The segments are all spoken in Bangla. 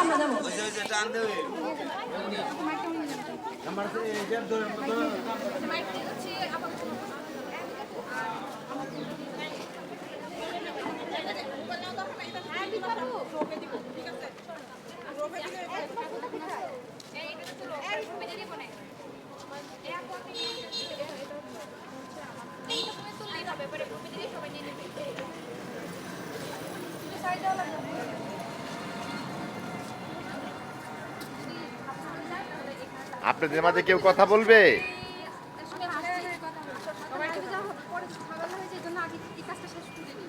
আমরা যাবো। আপনাদের মাঝে কেউ কথা বলবে?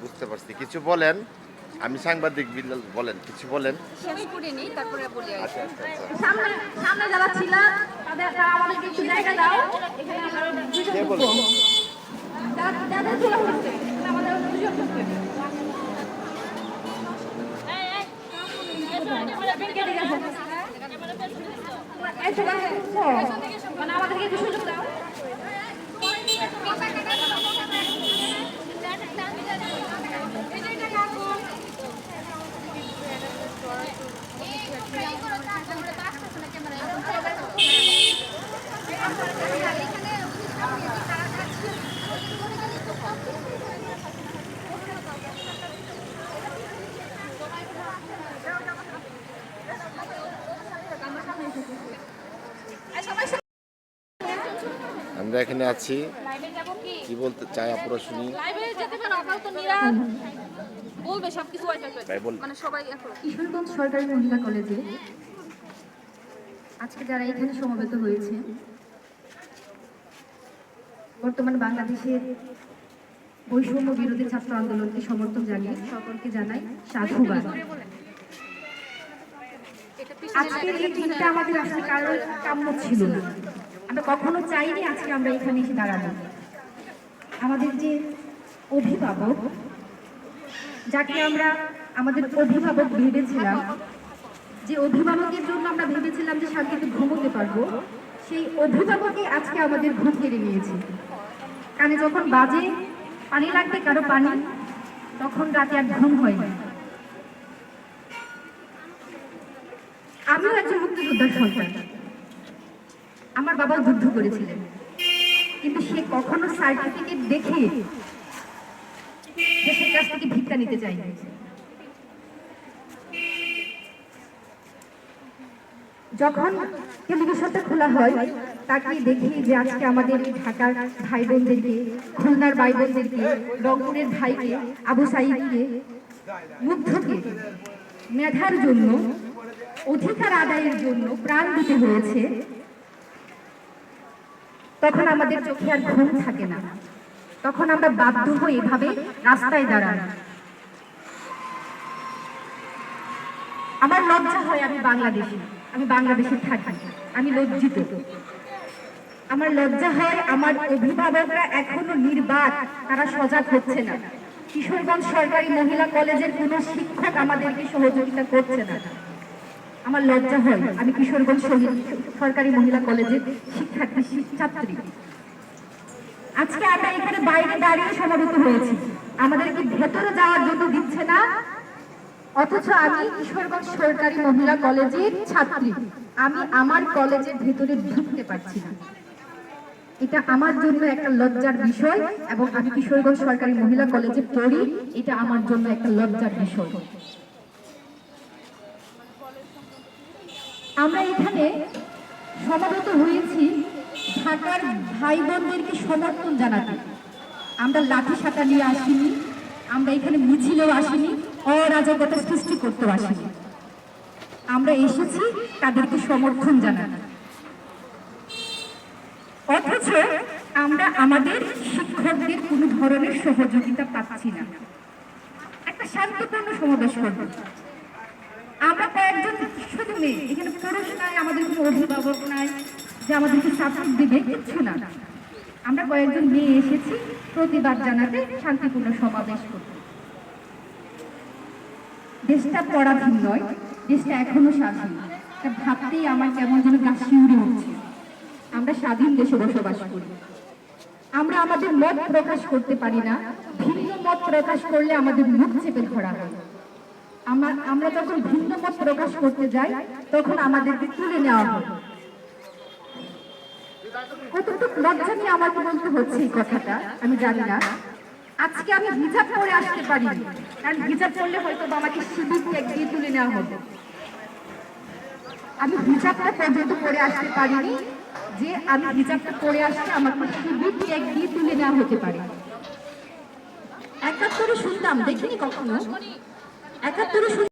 বুঝতে পারছি, কিছু বলেন। আমি সাংবাদিক, বিল্লাল বলেন, কিছু বলেন। আচ্ছা আচ্ছা আচ্ছা, সামনে যারা ছিল তাদের আমাদেরকে একটু জায়গা দাও, এখানে আমরা কে বলবো? যাদের ছিল আমাদের দুজন করতে মানে আমাদেরকে একটু সুযোগ দাও। আমরা এখানে আছি, কি বলতে চাই আপনারা শুনি। কিশোরগঞ্জ সরকারি মহিলা কলেজে আজকে যারা এখানে সমবেত হয়েছে, বর্তমান বাংলাদেশের বৈষম্য বিরোধী ছাত্র আন্দোলনকে সমর্থন জানিয়ে সকলকে জানাই সাধুবাদ। আজকের এই দিনটা আমাদের আসলে কারোর কাম্য ছিল না, আমরা কখনো চাইনি আজকে আমরা এখানে এসে দাঁড়াবো। আমাদের যে অভিভাবক, যাকে আমরা আমাদের অভিভাবক ভেবেছিলাম, যে অভিভাবকের জন্য আমরা ভেবেছিলাম যে শান্তিতে ঘুমোতে পারবো, সেই অভিভাবকই আজকে আমাদের ঘুম কেড়ে নিয়েছে। কানে যখন বাজে পানি লাগবে কারো পানি, তখন রাতে আর ঘুম হয় না। আমিও একজন মুক্তিযোদ্ধার সন্তান, আমার বাবাও যুদ্ধ করেছিলেন, কিন্তু সে কখনো সার্টিফিকেট দেখে দেশের কাছ থেকে ভিক্ষা নিতে চাইনি। যখন টেলিভিশনটা খোলা হয়, তাকে দেখি যে আজকে আমাদের ঢাকার ভাই বোনদেরকে, খুলনার ভাই বোনদেরকে, রংপুরের ভাইকে, আবু সাঈদকে, মুগ্ধকে মেধার জন্য, অধিকার আদায়ের জন্য প্রাণ দিতে হয়েছে, তখন আমাদের চোখে আর ঘুম থাকে না। তখন আমরা বাধ্য হয়ে এভাবে রাস্তায় দাঁড়াই। আমার লজ্জা হয় আমি বাংলাদেশি, আমি বাংলাদেশে থাকি, আমি লজ্জিত। আমার লজ্জা হয় আমার অভিভাবকরা এখনো নির্বাক, তারা সজাগ হচ্ছে না। কিশোরগঞ্জ সরকারি মহিলা কলেজের কোনো শিক্ষক আমাদেরকে সহযোগিতা করছে না। আমার লজ্জা হয় আমি কিশোরগঞ্জ সরকারি মহিলা কলেজের শিক্ষার্থী, ছাত্রী। আজকে আমরা এখানে বাইরে দাঁড়িয়ে সমবেত হয়েছি, আমাদেরকে ভেতরে যাওয়ার জন্য দিচ্ছে না, অথচ আমি কিশোরগঞ্জ সরকারি মহিলা কলেজের ছাত্রী, আমি আমার কলেজের ভেতরে ঢুকতে পারছি না। এটা আমার জন্য একটা লজ্জার বিষয়, এবং আমি কিশোরগঞ্জ সরকারি মহিলা কলেজে পড়ি, এটা আমার জন্য একটা লজ্জার বিষয়। আমরা এখানে সমবেত হয়েছি ঢাকার ভাই বোনদেরকে সমর্থন জানাতে। আমরা লাঠি সাঁটা নিয়ে আসিনি, আমরা এখানে মিছিলেও আসিনি, অরাজকতা সৃষ্টি করতে আসিনি। আমরা এসেছি তাদেরকে সমর্থন জানাতে। অথচ আমরা আমাদের শিক্ষকদের কোনো ধরনের সহযোগিতা পাচ্ছি না। একটা শান্তিপূর্ণ সমাবেশ করব, আমরা কয়েকজন শুধু মেয়ে, এখানে পুরুষ নাই, আমাদের কোনো অভিভাবক নাই যে আমাদেরকে সাপোর্ট দিবে, কিচ্ছু না। আমরা কয়েকজন মেয়ে এসেছি প্রতিবাদ জানাতে, শান্তিপূর্ণ সমাবেশ করতে। দেশটা পরাধীন নয়, দেশটা এখনো স্বাধীন। তা ভাবতেই আমার কেমন যেন গা শিউরে উঠছে। আমরা স্বাধীন দেশে বসবাস করি, আমরা আমাদের মত প্রকাশ করতে পারি না। ভিন্ন মত প্রকাশ করলে আমাদের মুখ চেপে ধরা হয়। আমরা যখন ভিন্ন মত প্রকাশ করতে যাই তখন আমাদেরকে তুলে নেওয়া হয়। কতটুকু লজ্জা নিয়ে আমাকে বলতে হচ্ছে এই কথাটা আমি জানি না। আজকে আমি হিজাব পরে আসতে পারি, কারণ হিজাব পরলে হয়তো আমাকে শিবির ট্যাগ দিয়ে তুলে নেওয়া হবে। আমি হিজাবটা পর্যন্ত পরে আসতে পারিনি যে আমি হিজাবটা পরে আসতে আমাকে শিবির ট্যাগ দিয়ে তুলে নেওয়া হতে পারে। ৭১ শুনতাম, দেখিনি কখনো। ৭১